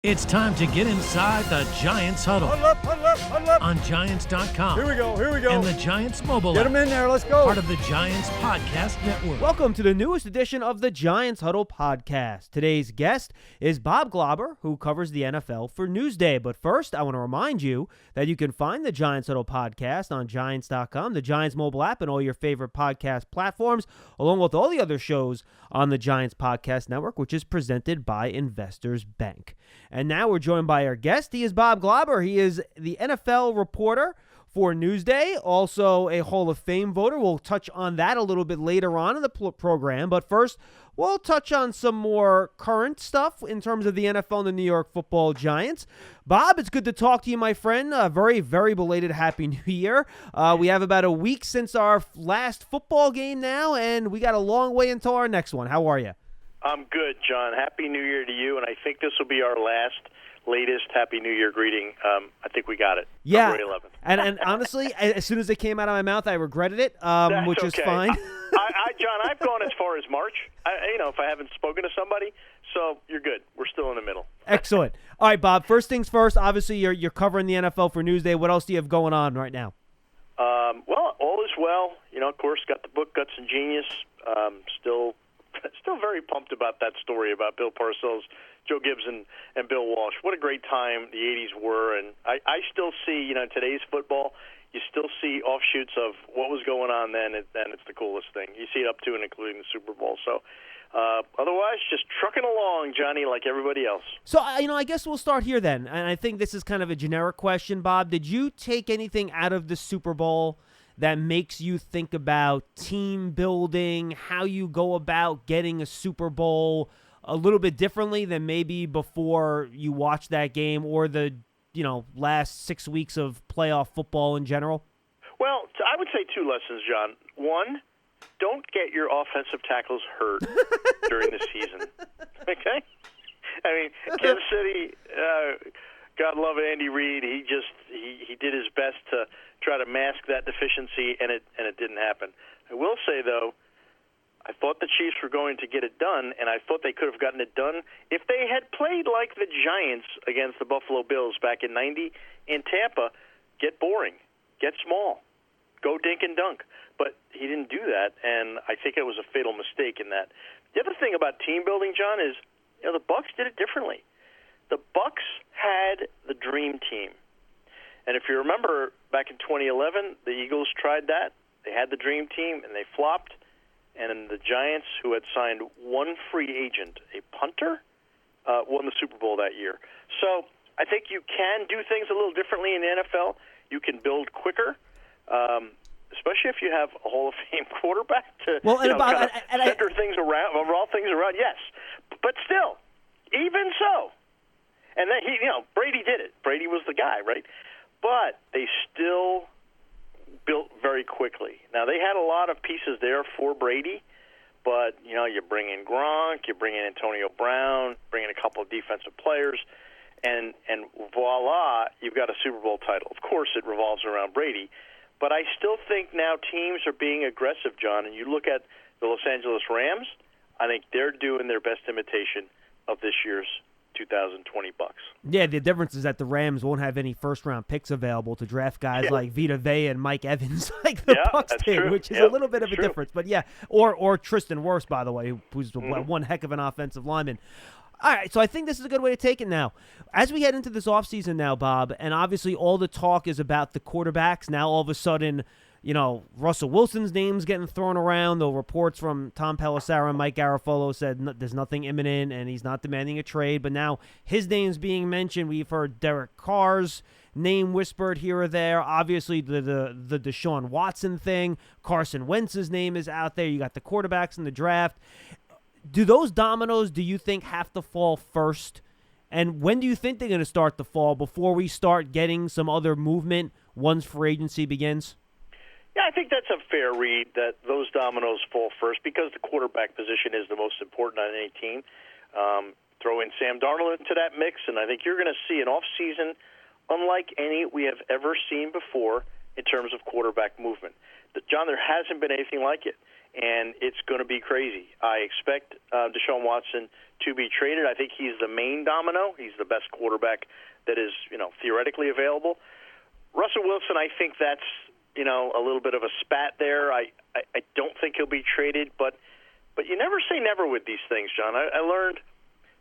It's time to get inside the Giants huddle. Huddle up, huddle up, huddle up. On Giants.com. Here we go. And the Giants mobile Get app. them in there, let's go. Part of the Giants Podcast Network. Welcome to the newest edition of the Giants Huddle Podcast. Today's guest is Bob Glauber, who covers the NFL for Newsday. But first, I want to remind you that you can find the Giants Huddle Podcast on Giants.com, the Giants mobile app, and all your favorite podcast platforms, along with all the other shows on the Giants Podcast Network, which is presented by Investors Bank. And now we're joined by our guest. He is Bob Glauber. He is the NFL reporter for Newsday, also a Hall of Fame voter. We'll touch on that a little bit later on in the program. But first, we'll touch on some more current stuff in terms of the NFL and the New York Football Giants. Bob, it's good to talk to you, my friend. Very, very belated Happy New Year. We have about a week since our last football game now, and we got a long way until our next one. How are you? I'm good, John. Happy New Year to you, and I think this will be our latest Happy New Year greeting. I think we got it. Yeah, February 11th. and honestly, as soon as it came out of my mouth, I regretted it, which is okay. fine. John, I've gone as far as March, if I haven't spoken to somebody, so you're good. We're still in the middle. Excellent. All right, Bob, first things first, obviously you're covering the NFL for Newsday. What else do you have going on right now? Well, all is well. Of course, got the book Guts and Genius. Still very pumped about that story about Bill Parcells, Joe Gibbs, and Bill Walsh. What a great time the 80s were. And I still see, today's football, you still see offshoots of what was going on then, and it's the coolest thing. You see it up to and including the Super Bowl. So otherwise, just trucking along, Johnny, like everybody else. So, I guess we'll start here then. And I think this is kind of a generic question, Bob. Did you take anything out of the Super Bowl that makes you think about team building, how you go about getting a Super Bowl a little bit differently than maybe before you watched that game or the, last 6 weeks of playoff football in general? Well, I would say two lessons, John. One, don't get your offensive tackles hurt during the season. Okay? Kansas City, God love Andy Reid. He did his best to try to mask that deficiency, and it didn't happen. I will say, though, I thought the Chiefs were going to get it done, and I thought they could have gotten it done if they had played like the Giants against the Buffalo Bills back in '90 in Tampa. Get boring, get small, go dink and dunk. But he didn't do that, and I think it was a fatal mistake in that. The other thing about team building, John, is the Bucs did it differently. The Bucs had the dream team. And if you remember, back in 2011, the Eagles tried that. They had the dream team, and they flopped. And then the Giants, who had signed one free agent, a punter, won the Super Bowl that year. So I think you can do things a little differently in the NFL. You can build quicker, especially if you have a Hall of Fame quarterback to center things around, roll things around. Yes, but still, even so, and then Brady did it. Brady was the guy, right? But they still built very quickly. Now, they had a lot of pieces there for Brady, but, you bring in Gronk, you bring in Antonio Brown, bring in a couple of defensive players, and voila, you've got a Super Bowl title. Of course, it revolves around Brady, but I still think now teams are being aggressive, John, and you look at the Los Angeles Rams, I think they're doing their best imitation of this year's 2020 Bucs. Yeah, the difference is that the Rams won't have any first-round picks available to draft guys like Vita Vea and Mike Evans like the Bucs did, true. which is a little bit of a difference. But yeah, or Tristan Wirfs, by the way, who's one heck of an offensive lineman. All right, so I think this is a good way to take it now. As we head into this offseason now, Bob, and obviously all the talk is about the quarterbacks. Now all of a sudden, Russell Wilson's name's getting thrown around. The reports from Tom Pelissero and Mike Garafolo said there's nothing imminent and he's not demanding a trade. But now his name's being mentioned. We've heard Derek Carr's name whispered here or there. Obviously, the Deshaun Watson thing. Carson Wentz's name is out there. You got the quarterbacks in the draft. Do those dominoes, do you think, have to fall first? And when do you think they're going to start to fall before we start getting some other movement once free agency begins? Yeah, I think that's a fair read that those dominoes fall first because the quarterback position is the most important on any team. Throw in Sam Darnold into that mix, and I think you're going to see an offseason unlike any we have ever seen before in terms of quarterback movement. John, there hasn't been anything like it. and it's going to be crazy. I expect Deshaun Watson to be traded. I think he's the main domino. He's the best quarterback that is, theoretically available. Russell Wilson, I think that's, a little bit of a spat there. I don't think he'll be traded, but you never say never with these things, John. I learned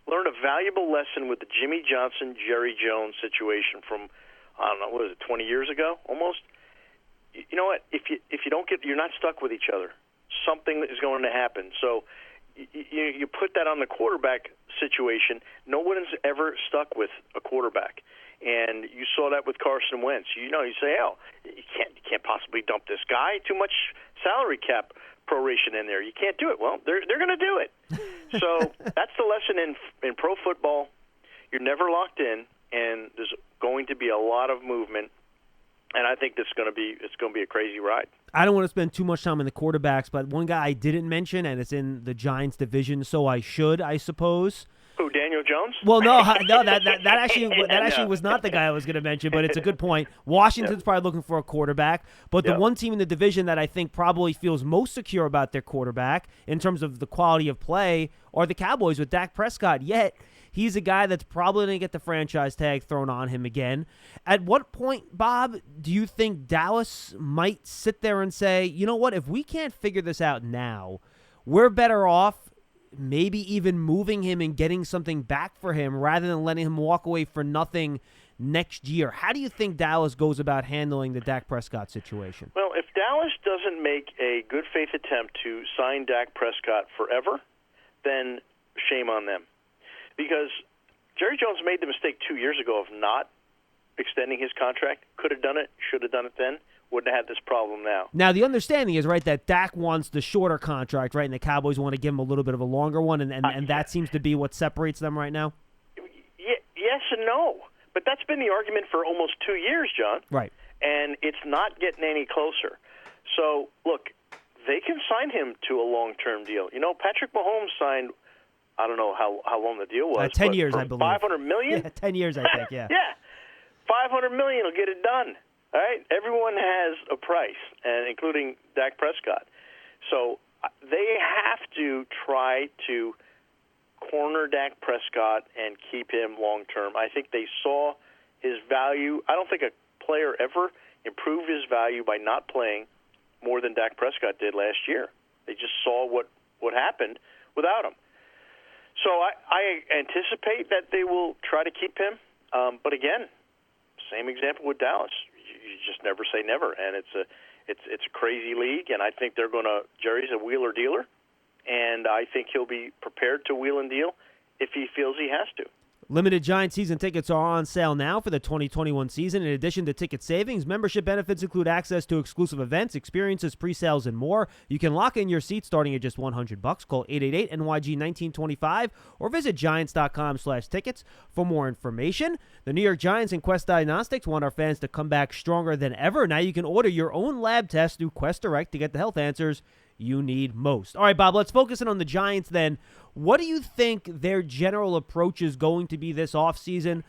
a valuable lesson with the Jimmy Johnson, Jerry Jones situation from, 20 years ago almost. You know what? If you don't you're not stuck with each other. Something is going to happen. So you put that on the quarterback situation. No one is ever stuck with a quarterback, and you saw that with Carson Wentz. You say, you can't possibly dump this guy. Too much salary cap proration in there. You can't do it. Well, they're going to do it. So that's the lesson in pro football. You're never locked in, and there's going to be a lot of movement. And I think it's going to be a crazy ride. I don't want to spend too much time on the quarterbacks, but one guy I didn't mention, and it's in the Giants division, so I should, I suppose. Who, Daniel Jones? Well, no, that actually was not the guy I was going to mention, but it's a good point. Washington's probably looking for a quarterback, but the one team in the division that I think probably feels most secure about their quarterback in terms of the quality of play are the Cowboys with Dak Prescott. Yet he's a guy that's probably going to get the franchise tag thrown on him again. At what point, Bob, do you think Dallas might sit there and say, you know what, if we can't figure this out now, we're better off maybe even moving him and getting something back for him rather than letting him walk away for nothing next year? How do you think Dallas goes about handling the Dak Prescott situation? Well, if Dallas doesn't make a good faith attempt to sign Dak Prescott forever, then shame on them. Because Jerry Jones made the mistake 2 years ago of not extending his contract. Could have done it, should have done it then. Wouldn't have had this problem now. Now, the understanding is, right, that Dak wants the shorter contract, right, and the Cowboys want to give him a little bit of a longer one, and that seems to be what separates them right now? Yes and no. But that's been the argument for almost 2 years, John. Right. And it's not getting any closer. So, look, they can sign him to a long-term deal. Patrick Mahomes signed, I don't know how long the deal was. 10 years, I believe. $500 million? Yeah, 10 years, I think, yeah. Yeah. $500 million will get it done. All right? Everyone has a price, and including Dak Prescott. So they have to try to corner Dak Prescott and keep him long-term. I think they saw his value. I don't think a player ever improved his value by not playing more than Dak Prescott did last year. They just saw what happened without him. So I anticipate that they will try to keep him. But again, same example with Dallas. You just never say never, and it's a crazy league, and I think Jerry's a wheeler dealer, and I think he'll be prepared to wheel and deal if he feels he has to. Limited Giant season tickets are on sale now for the 2021 season. In addition to ticket savings, membership benefits include access to exclusive events, experiences, pre-sales, and more. You can lock in your seat starting at just $100. Call 888-NYG-1925 or visit Giants.com/tickets for more information. The New York Giants and Quest Diagnostics want our fans to come back stronger than ever. Now you can order your own lab test through Quest Direct to get the health answers you need most. All right, Bob, let's focus in on the Giants then. What do you think their general approach is going to be this offseason?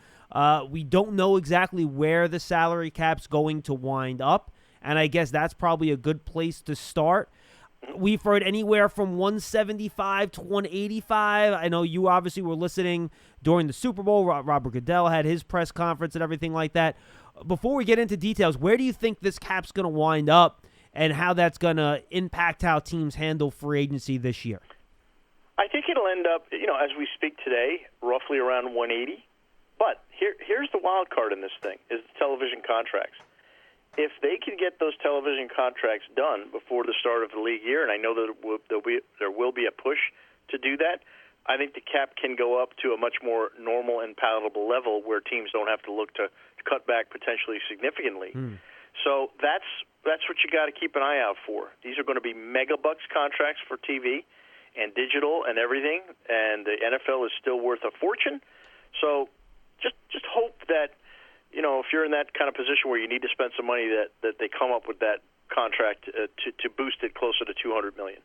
We don't know exactly where the salary cap's going to wind up, and I guess that's probably a good place to start. We've heard anywhere from 175 to 185. I know you obviously were listening during the Super Bowl. Robert Goodell had his press conference and everything like that. Before we get into details, where do you think this cap's going to wind up and how that's going to impact how teams handle free agency this year? I think it'll end up, as we speak today, roughly around 180. But here's the wild card in this thing, is the television contracts. If they can get those television contracts done before the start of the league year, and I know that there will be a push to do that, I think the cap can go up to a much more normal and palatable level where teams don't have to look to cut back potentially significantly. So that's what you got to keep an eye out for. These are going to be mega bucks contracts for TV and digital and everything, and the NFL is still worth a fortune. So just hope that, if you're in that kind of position where you need to spend some money, that they come up with that contract to boost it closer to $200 million.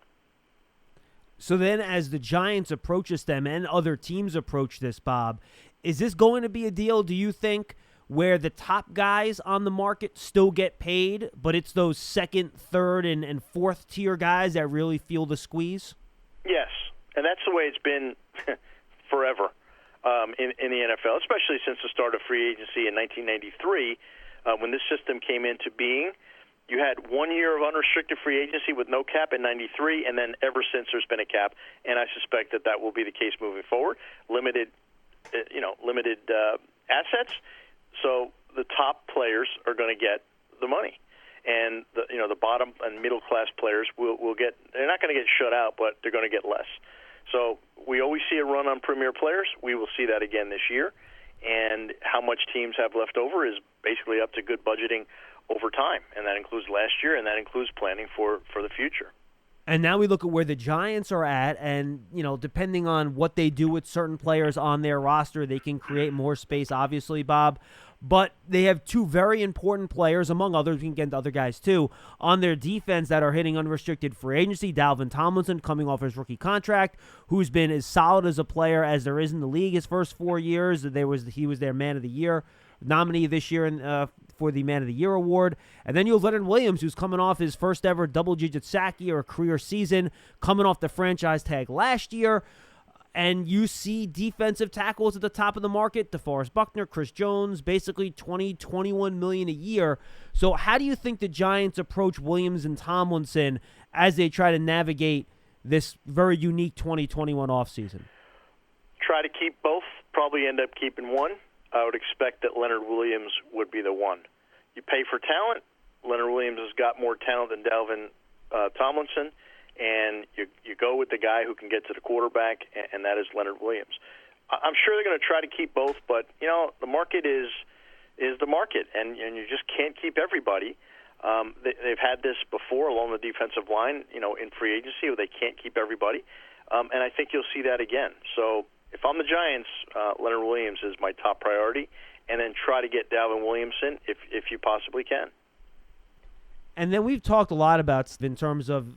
So then as the Giants approaches them and other teams approach this, Bob, is this going to be a deal, do you think, where the top guys on the market still get paid, but it's those second, third, and fourth tier guys that really feel the squeeze? Yes, and that's the way it's been forever in the NFL, especially since the start of free agency in 1993, when this system came into being. You had 1 year of unrestricted free agency with no cap in 93, and then ever since there's been a cap, and I suspect that will be the case moving forward. Limited assets, so the top players are going to get the money, and the bottom and middle class players will get. They're not going to get shut out, but they're going to get less. So we always see a run on premier players. We will see that again this year, and how much teams have left over is basically up to good budgeting over time, and that includes last year, and that includes planning for the future. And now we look at where the Giants are at, and, depending on what they do with certain players on their roster, they can create more space, obviously, Bob. But they have two very important players, among others, we can get into other guys too, on their defense that are hitting unrestricted free agency. Dalvin Tomlinson, coming off his rookie contract, who's been as solid as a player as there is in the league his first 4 years. He was their Man of the Year nominee this year for the Man of the Year award. And then you have Leonard Williams, who's coming off his first ever double-digit sack year, a career season, coming off the franchise tag last year. And you see defensive tackles at the top of the market, DeForest Buckner, Chris Jones, basically $20, $21 million a year. So how do you think the Giants approach Williams and Tomlinson as they try to navigate this very unique 2021 offseason? Try to keep both, probably end up keeping one. I would expect that Leonard Williams would be the one. You pay for talent. Leonard Williams has got more talent than Dalvin Tomlinson, and you go with the guy who can get to the quarterback, and that is Leonard Williams. I'm sure they're going to try to keep both, but the market is the market, and you just can't keep everybody. They've had this before along the defensive line, in free agency, where they can't keep everybody, and I think you'll see that again. So if I'm the Giants, Leonard Williams is my top priority, and then try to get Dalvin Williamson if you possibly can. And then we've talked a lot about, in terms of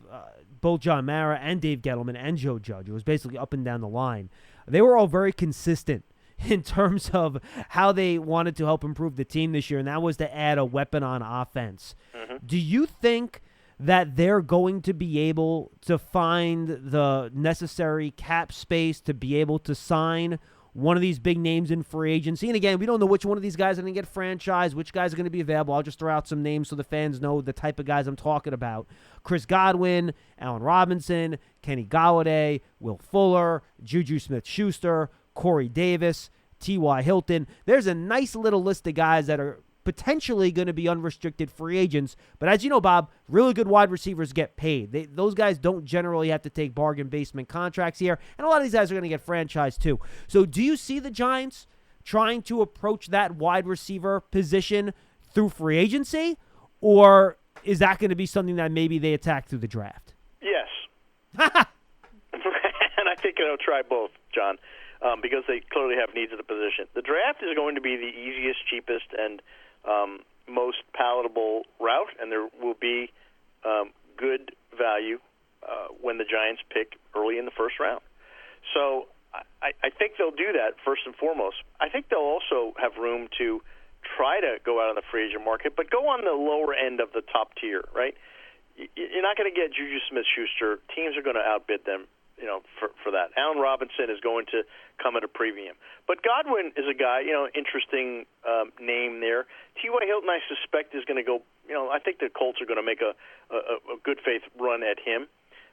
both John Mara and Dave Gettleman and Joe Judge. It was basically up and down the line. They were all very consistent in terms of how they wanted to help improve the team this year, and that was to add a weapon on offense. Mm-hmm. Do you think that they're going to be able to find the necessary cap space to be able to sign one of these big names in free agency? And again, we don't know which one of these guys are going to get franchised, which guys are going to be available. I'll just throw out some names so the fans know the type of guys I'm talking about. Chris Godwin, Allen Robinson, Kenny Golladay, Will Fuller, Juju Smith-Schuster, Corey Davis, T.Y. Hilton. There's a nice little list of guys that are potentially going to be unrestricted free agents. But as you know, Bob, really good wide receivers get paid. Those guys don't generally have to take bargain basement contracts here. And a lot of these guys are going to get franchised too. So do you see the Giants trying to approach that wide receiver position through free agency? Or is that going to be something that maybe they attack through the draft? Yes. And I think they'll try both, John, because they clearly have needs at the position. The draft is going to be the easiest, cheapest, and most palatable route, and there will be good value when the Giants pick early in the first round. So I think they'll do that first and foremost. I think they'll also have room to try to go out on the free agent market, but go on the lower end of the top tier, right? You're not going to get Juju Smith-Schuster. Teams are going to outbid them, for that. Allen Robinson is going to come at a premium. But Godwin is a guy, interesting name there. T.Y. Hilton, I suspect, is going to go, I think the Colts are going to make a good faith run at him.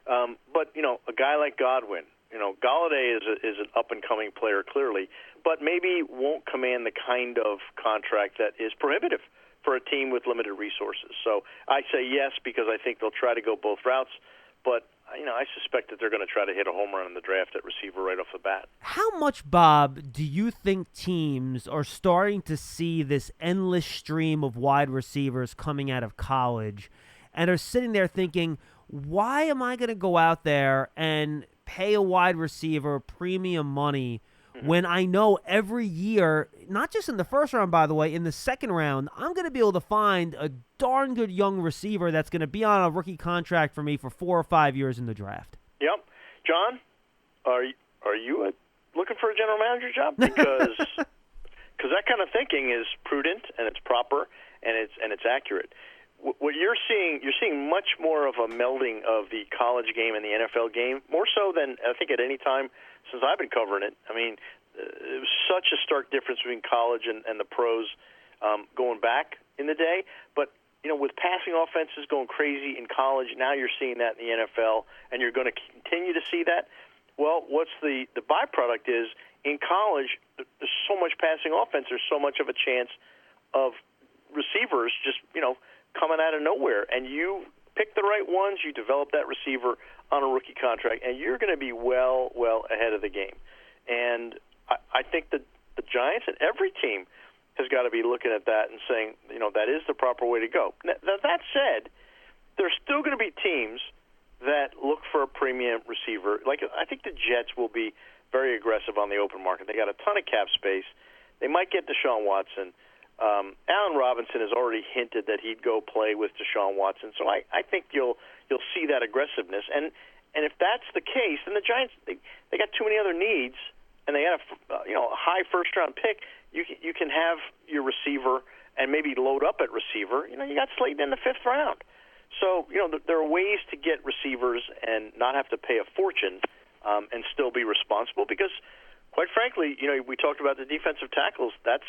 But, a guy like Godwin, Golladay is an up-and-coming player, clearly, but maybe won't command the kind of contract that is prohibitive for a team with limited resources. So I say yes because I think they'll try to go both routes, but I suspect that they're going to try to hit a home run in the draft at receiver right off the bat. How much, Bob, do you think teams are starting to see this endless stream of wide receivers coming out of college and are sitting there thinking, why am I going to go out there and pay a wide receiver premium money when I know every year, not just in the first round, by the way, in the second round, I'm going to be able to find a darn good young receiver that's going to be on a rookie contract for me for 4 or 5 years in the draft? Yep. John, are you looking for a general manager job? Because because that kind of thinking is prudent and it's proper and it's accurate. What you're seeing much more of a melding of the college game and the NFL game, more so than I think at any time since I've been covering it. I mean, it was such a stark difference between college and the pros going back in the day. But, with passing offenses going crazy in college, now you're seeing that in the NFL, and you're going to continue to see that. Well, what's the byproduct is, in college, there's so much passing offense, there's so much of a chance of receivers just, coming out of nowhere. And you pick the right ones, you develop that receiver on a rookie contract, and you're going to be well ahead of the game. And I think that the Giants and every team has got to be looking at that and saying, that is the proper way to go. Now, that said, there's still going to be teams that look for a premium receiver. Like, I think the Jets will be very aggressive on the open market. They got a ton of cap space. They might get Deshaun Watson. Allen Robinson has already hinted that he'd go play with Deshaun Watson. So I think you'll see that aggressiveness. And if that's the case, then the Giants, they got too many other needs, and they got a high first-round pick. You can have your receiver and maybe load up at receiver. You got Slayton in the 5th round. So, there are ways to get receivers and not have to pay a fortune and still be responsible because, quite frankly, we talked about the defensive tackles. That's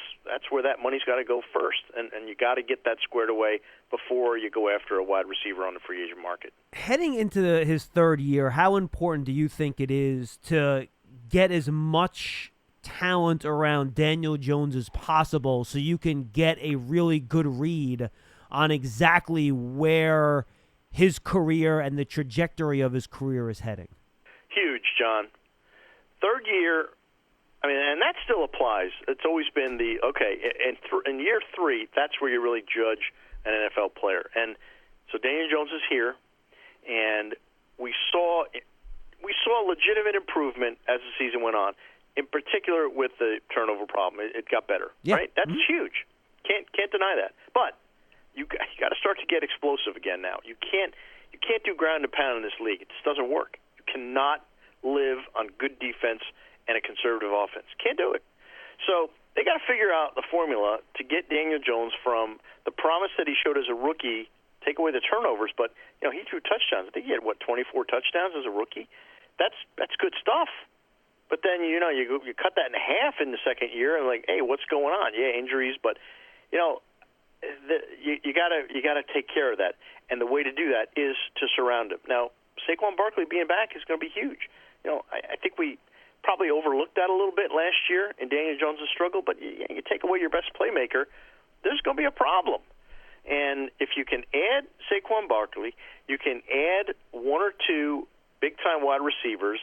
where that money's got to go first, and you got to get that squared away before you go after a wide receiver on the free agent market. Heading into his 3rd year, how important do you think it is to get as much talent around Daniel Jones as possible so you can get a really good read on exactly where his career and the trajectory of his career is heading? Huge, John. 3rd year, and that still applies. It's always been in year 3, that's where you really judge an NFL player. And so Daniel Jones is here, and we saw legitimate improvement as the season went on. In particular, with the turnover problem, it got better. Yeah. Right? That's huge. Can't deny that. But you got to start to get explosive again now. You can't do ground and pound in this league. It just doesn't work. You cannot live on good defense and a conservative offense. Can't do it. So they got to figure out the formula to get Daniel Jones from the promise that he showed as a rookie. Take away the turnovers, but he threw touchdowns. I think he had 24 touchdowns as a rookie. That's good stuff. But then you cut that in half in the 2nd year, and hey, what's going on? Yeah, injuries, but you gotta take care of that, and the way to do that is to surround him. Now, Saquon Barkley being back is going to be huge. I think we probably overlooked that a little bit last year in Daniel Jones' struggle. But you take away your best playmaker, there's going to be a problem. And if you can add Saquon Barkley, you can add 1 or 2 big-time wide receivers.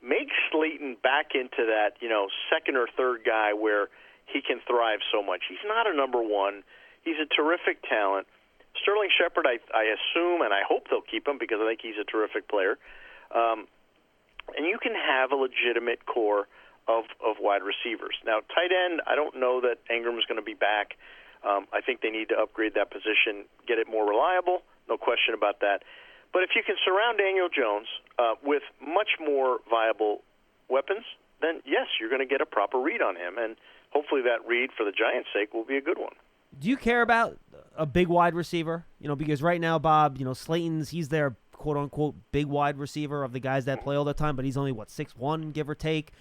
Make Slayton back into that, 2nd or 3rd guy where he can thrive so much. He's not a number 1. He's a terrific talent. Sterling Shepard, I assume, and I hope they'll keep him because I think he's a terrific player. And you can have a legitimate core of wide receivers. Now, tight end, I don't know that Ingram's going to be back. I think they need to upgrade that position, get it more reliable, no question about that. But if you can surround Daniel Jones with much more viable weapons, then yes, you're going to get a proper read on him, and hopefully that read, for the Giants' sake, will be a good one. Do you care about a big wide receiver? Because right now, Bob, Slayton's, he's their quote-unquote big wide receiver of the guys that play all the time, but he's only, 6'1", give or take.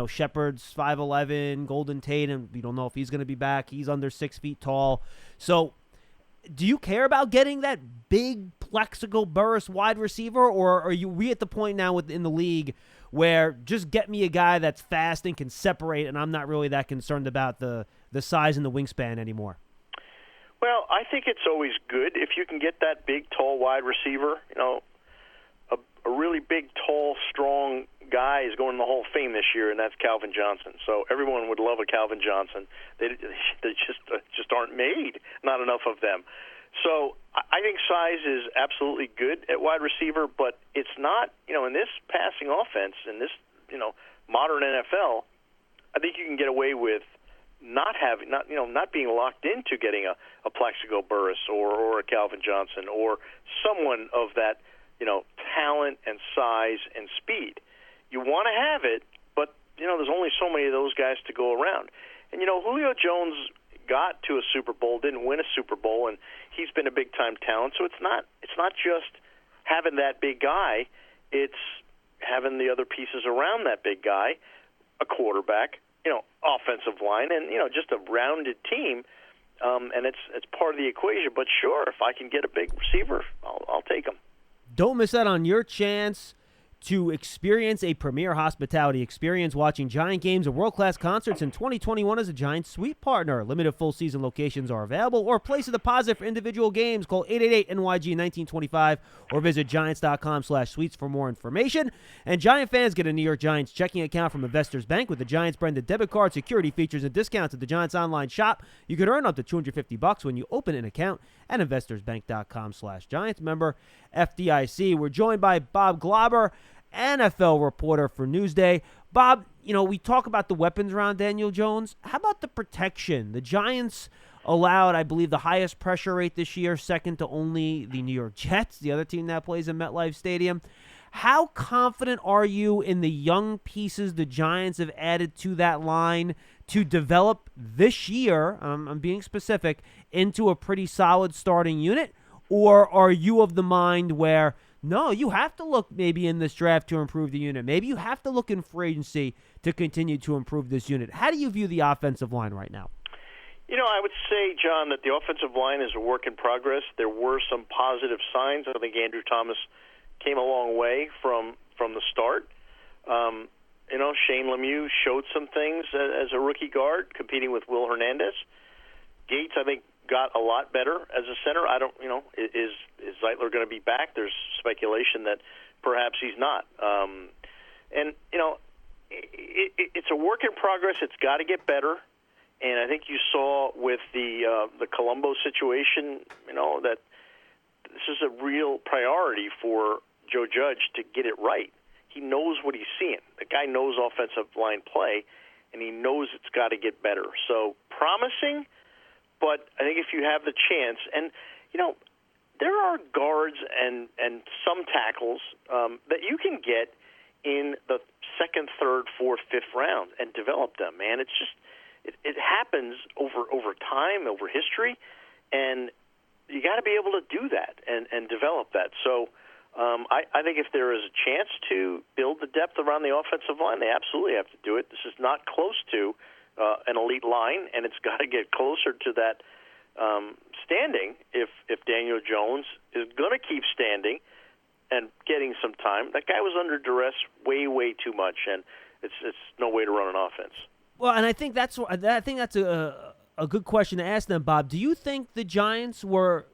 Shepard's 5'11", Golden Tate, and we don't know if he's going to be back. He's under 6 feet tall. So do you care about getting that big Plexico Burress wide receiver, or are we at the point now within the league where just get me a guy that's fast and can separate, and I'm not really that concerned about the size and the wingspan anymore? Well, I think it's always good if you can get that big, tall wide receiver. A really big, tall, strong guy is going to the Hall of Fame this year, and that's Calvin Johnson. So everyone would love a Calvin Johnson. They just aren't made, not enough of them. So I think size is absolutely good at wide receiver, but it's not, in this passing offense, in this, modern NFL, I think you can get away with not being locked into getting a Plexico Burress or a Calvin Johnson or someone of that, talent and size and speed. You want to have it, but, there's only so many of those guys to go around. And, Julio Jones got to a Super Bowl, didn't win a Super Bowl, and he's been a big-time talent. So it's not just having that big guy. It's having the other pieces around that big guy, a quarterback, offensive line, and, just a rounded team. And it's part of the equation. But sure, if I can get a big receiver, I'll take him. Don't miss out on your chance to experience a premier hospitality experience watching Giant games or world-class concerts in 2021 as a Giant Suite partner. Limited full-season locations are available, or place a deposit for individual games. Call 888-NYG-1925 or visit Giants.com/suites for more information. And Giant fans get a New York Giants checking account from Investors Bank with the Giants branded debit card, security features, and discounts at the Giants online shop. You can earn up to $250 when you open an account at investorsbank.com/Giants. Member FDIC. We're joined by Bob Glauber, NFL reporter for Newsday. Bob, we talk about the weapons around Daniel Jones. How about the protection? The Giants allowed, I believe, the highest pressure rate this year, second to only the New York Jets, the other team that plays in MetLife Stadium. How confident are you in the young pieces the Giants have added to that line to develop this year, I'm being specific, into a pretty solid starting unit? Or are you of the mind where, no, you have to look maybe in this draft to improve the unit. Maybe you have to look in free agency to continue to improve this unit. How do you view the offensive line right now? I would say, John, that the offensive line is a work in progress. There were some positive signs. I think Andrew Thomas came a long way from the start. Shane Lemieux showed some things as a rookie guard, competing with Will Hernandez. Gates, I think, got a lot better as a center. I don't, is Zeitler going to be back? There's speculation that perhaps he's not. It's a work in progress. It's got to get better. And I think you saw with the Colombo situation, that this is a real priority for Joe Judge to get it right. He knows what he's seeing. The guy knows offensive line play, and he knows it's got to get better. So promising, but I think if you have the chance, and there are guards and some tackles that you can get in the second, third, fourth, fifth round and develop them. Man, it's just it happens over time, over history, and you got to be able to do that and develop that. So I think if there is a chance to build the depth around the offensive line, they absolutely have to do it. This is not close to an elite line, and it's got to get closer to that standing if Daniel Jones is going to keep standing and getting some time. That guy was under duress way too much, and it's no way to run an offense. Well, and I think that's a good question to ask them, Bob. Do you think the Giants were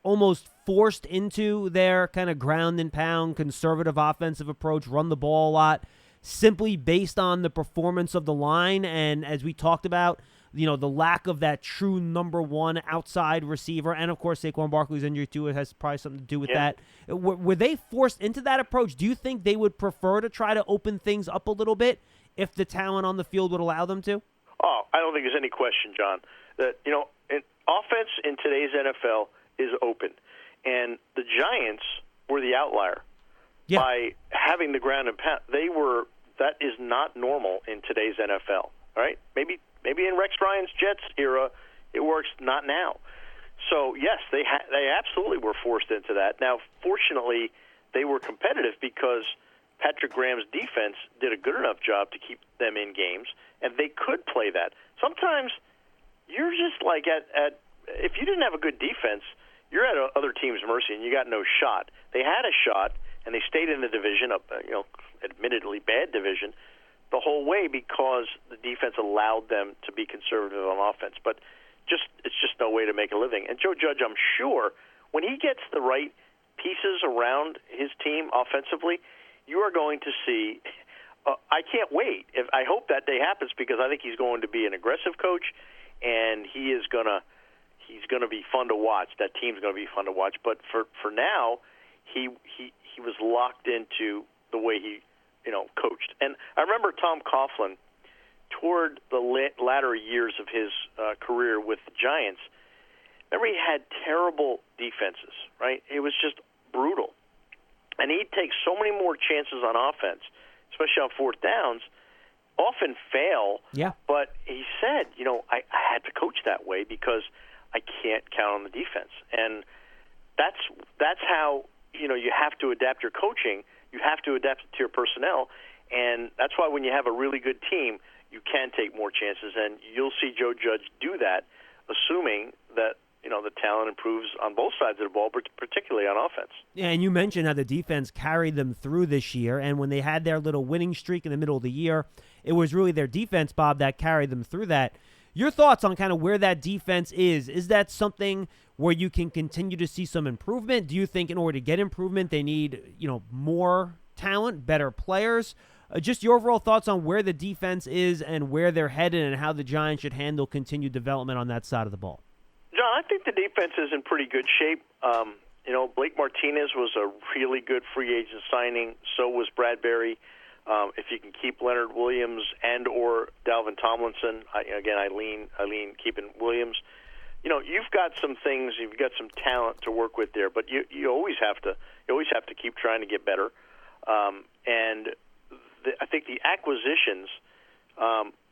almost forced into their kind of ground and pound conservative offensive approach, run the ball a lot, simply based on the performance of the line? And as we talked about, the lack of that true number one outside receiver, and of course Saquon Barkley's injury too, it has probably something to do with that. Were they forced into that approach? Do you think they would prefer to try to open things up a little bit if the talent on the field would allow them to? Oh, I don't think there's any question, John, that offense in today's NFL is open, and the Giants were the outlier by having the ground and pound. That is not normal in today's NFL. All right, maybe in Rex Ryan's Jets era it works, not now. So yes, they absolutely were forced into that. Now, fortunately, they were competitive because Patrick Graham's defense did a good enough job to keep them in games, and they could play that. Sometimes you're just like if you didn't have a good defense, you're at other teams' mercy, and you got no shot. They had a shot, and they stayed in the division, admittedly bad division, the whole way because the defense allowed them to be conservative on offense. But it's just no way to make a living. And Joe Judge, I'm sure, when he gets the right pieces around his team offensively, you are going to see. I can't wait. I hope that day happens because I think he's going to be an aggressive coach, and he's going to be fun to watch. That team's going to be fun to watch. But for now, he was locked into the way he coached. And I remember Tom Coughlin toward the latter years of his career with the Giants. Remember, he had terrible defenses, right? It was just brutal. And he'd take so many more chances on offense, especially on fourth downs, often fail. Yeah. But he said, I had to coach that way because I can't count on the defense. And that's how, you have to adapt your coaching. You have to adapt it to your personnel. And that's why when you have a really good team, you can take more chances. And you'll see Joe Judge do that, assuming that, the talent improves on both sides of the ball, but particularly on offense. Yeah, and you mentioned how the defense carried them through this year, and when they had their little winning streak in the middle of the year, it was really their defense, Bob, that carried them through that. Your thoughts on kind of where that defense is? Is that something where you can continue to see some improvement? Do you think in order to get improvement, they need, more talent, better players? Just your overall thoughts on where the defense is and where they're headed and how the Giants should handle continued development on that side of the ball. John, I think the defense is in pretty good shape. Blake Martinez was a really good free agent signing. So was Bradbury. If you can keep Leonard Williams and or Dalvin Tomlinson, I lean keeping Williams. You've got some things, you've got some talent to work with there, but you always have to keep trying to get better. And I think the acquisitions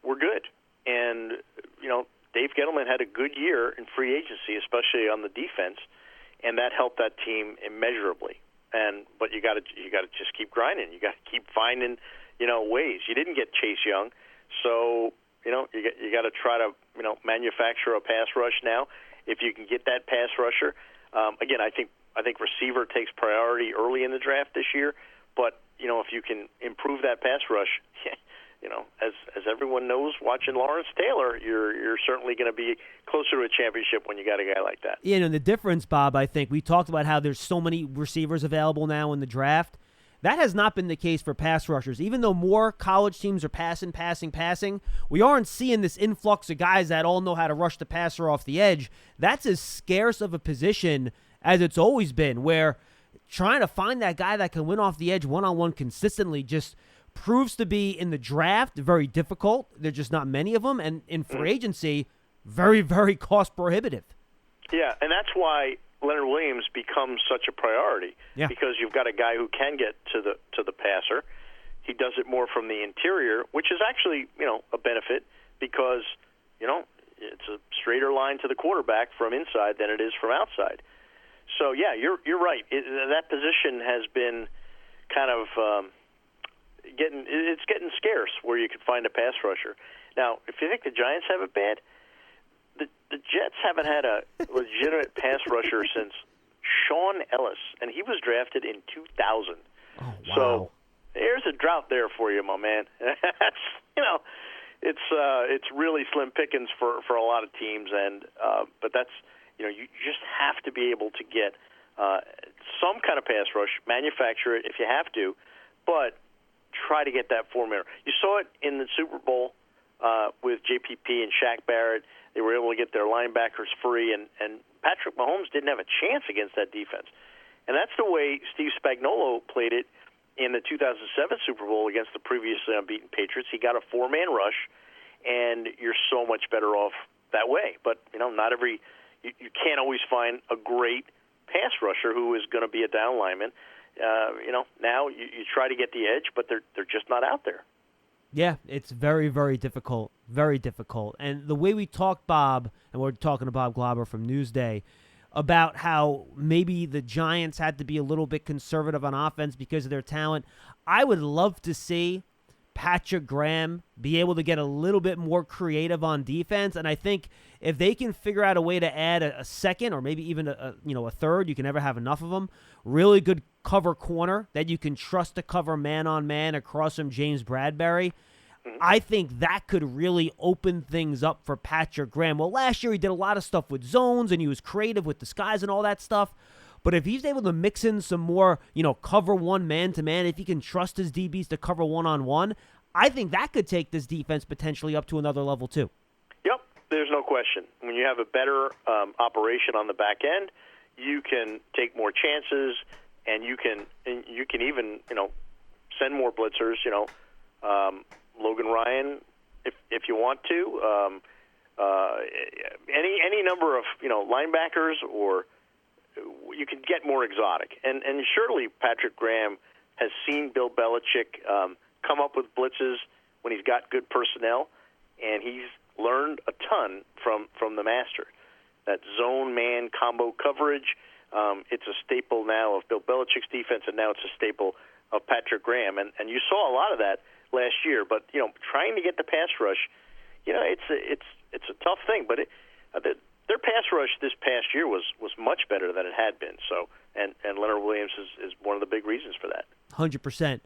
were good, and Dave Gettleman had a good year in free agency, especially on the defense, and that helped that team immeasurably. But you got to just keep grinding. You got to keep finding ways. You didn't get Chase Young, so you got to try to manufacture a pass rush now. If you can get that pass rusher, again, I think receiver takes priority early in the draft this year. But if you can improve that pass rush, as everyone knows, watching Lawrence Taylor, you're certainly going to be closer to a championship when you got a guy like that. Yeah, and the difference, Bob, I think we talked about how there's so many receivers available now in the draft. That has not been the case for pass rushers. Even though more college teams are passing, we aren't seeing this influx of guys that all know how to rush the passer off the edge. That's as scarce of a position as it's always been, where trying to find that guy that can win off the edge one-on-one consistently just proves to be in the draft very difficult. There's just not many of them. And in free agency, very, very cost prohibitive. Yeah, and that's why Leonard Williams becomes such a priority, because you've got a guy who can get to the passer. He does it more from the interior, which is actually a benefit, because it's a straighter line to the quarterback from inside than it is from outside. So yeah, you're right. That position has been kind of getting scarce where you could find a pass rusher. Now, if you think the Giants have it bad, the Jets haven't had a legitimate pass rusher since Sean Ellis, and he was drafted in 2000. Oh, wow. So there's a drought there for you, my man. It's really slim pickings for a lot of teams, and but that's you just have to be able to get some kind of pass rush, manufacture it if you have to, but try to get that formula. You saw it in the Super Bowl with JPP and Shaq Barrett. They were able to get their linebackers free, and Patrick Mahomes didn't have a chance against that defense. And that's the way Steve Spagnuolo played it in the 2007 Super Bowl against the previously unbeaten Patriots. He got a four-man rush, and you're so much better off that way. But, not every you can't always find a great pass rusher who is going to be a down lineman. Now you try to get the edge, but they're just not out there. Yeah, it's very, very difficult. Very difficult. And the way we talked, Bob, and we're talking to Bob Glauber from Newsday, about how maybe the Giants had to be a little bit conservative on offense because of their talent. I would love to see Patrick Graham be able to get a little bit more creative on defense. And I think if they can figure out a way to add a second or maybe even a third, you can never have enough of them, really good cover corner that you can trust to cover man-on-man across from James Bradbury, I think that could really open things up for Patrick Graham. Well, last year he did a lot of stuff with zones and he was creative with disguise and all that stuff. But if he's able to mix in some more, cover one man-to-man, if he can trust his DBs to cover one-on-one, I think that could take this defense potentially up to another level too. Yep, there's no question. When you have a better operation on the back end, you can take more chances, and you can even send more blitzers. Logan Ryan, if you want to, any number of linebackers, or you can get more exotic. And surely Patrick Graham has seen Bill Belichick come up with blitzes when he's got good personnel, and he's learned a ton from the master. That zone-man combo coverage, it's a staple now of Bill Belichick's defense, and now it's a staple of Patrick Graham. And you saw a lot of that last year. But, trying to get the pass rush, it's a tough thing. But their pass rush this past year was much better than it had been. So, and Leonard Williams is one of the big reasons for that. 100%.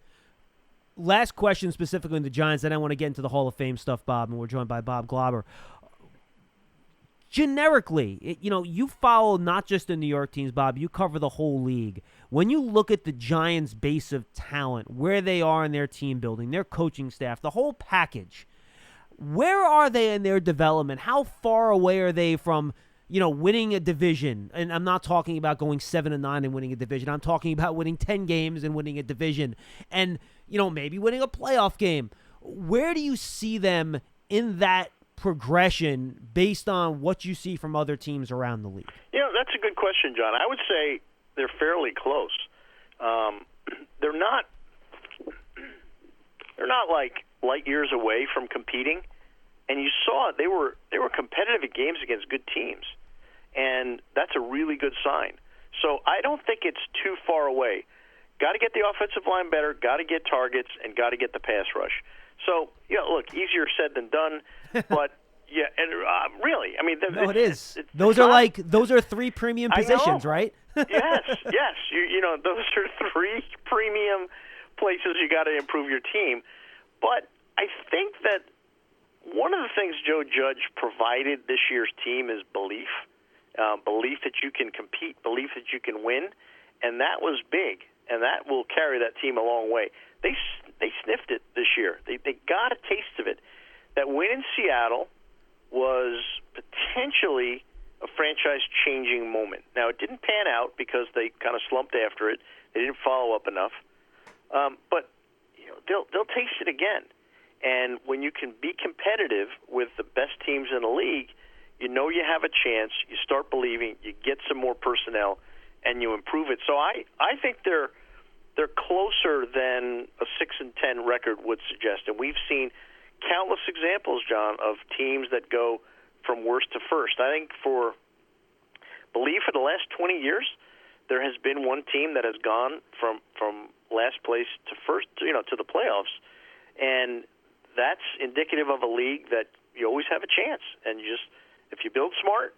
Last question specifically on the Giants, then I want to get into the Hall of Fame stuff, Bob, and we're joined by Bob Glauber. Generically, you follow not just the New York teams, Bob. You cover the whole league. When you look at the Giants' base of talent, where they are in their team building, their coaching staff, the whole package, where are they in their development? How far away are they from, winning a division? And I'm not talking about going 7-9 and winning a division. I'm talking about winning 10 games and winning a division, and maybe winning a playoff game. Where do you see them in that progression based on what you see from other teams around the league? That's a good question, John. I would say they're fairly close. They're not like light years away from competing, and you saw they were competitive at games against good teams, and that's a really good sign. So I don't think it's too far away. Got to get the offensive line better, got to get targets, and got to get the pass rush. So, look, easier said than done, but yeah, and really, I mean, no, it is. Those are three premium positions, right? yes. Those are three premium places you got to improve your team. But I think that one of the things Joe Judge provided this year's team is belief that you can compete, belief that you can win, and that was big, and that will carry that team a long way. They sniffed it this year. They got a taste of it. That win in Seattle was potentially a franchise-changing moment. Now, it didn't pan out because they kind of slumped after it. They didn't follow up enough. But they'll taste it again. And when you can be competitive with the best teams in the league, you have a chance. You start believing. You get some more personnel, and you improve it. So I think they're closer than a 6-10 record would suggest. And we've seen countless examples, John, of teams that go from worst to first. I think for belief in the last 20 years, there has been one team that has gone from last place to first, to the playoffs. And that's indicative of a league that you always have a chance. And if you build smart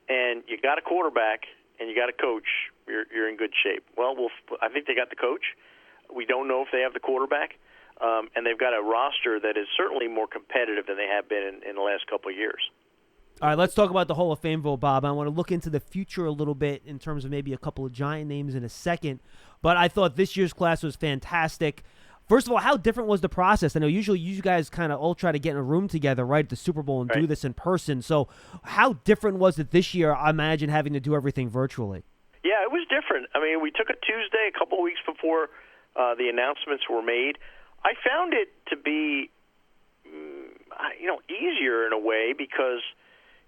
and you got a quarterback and you got a coach, you're in good shape. Well, I think they got the coach. We don't know if they have the quarterback. And they've got a roster that is certainly more competitive than they have been in the last couple of years. All right, let's talk about the Hall of Fame vote, Bob. I want to look into the future a little bit in terms of maybe a couple of Giant names in a second. But I thought this year's class was fantastic. First of all, how different was the process? I know usually you guys kind of all try to get in a room together, right, at the Super Bowl and do this in person. So how different was it this year, I imagine, having to do everything virtually? Yeah, it was different. I mean, we took a Tuesday a couple of weeks before the announcements were made. I found it to be, easier in a way because,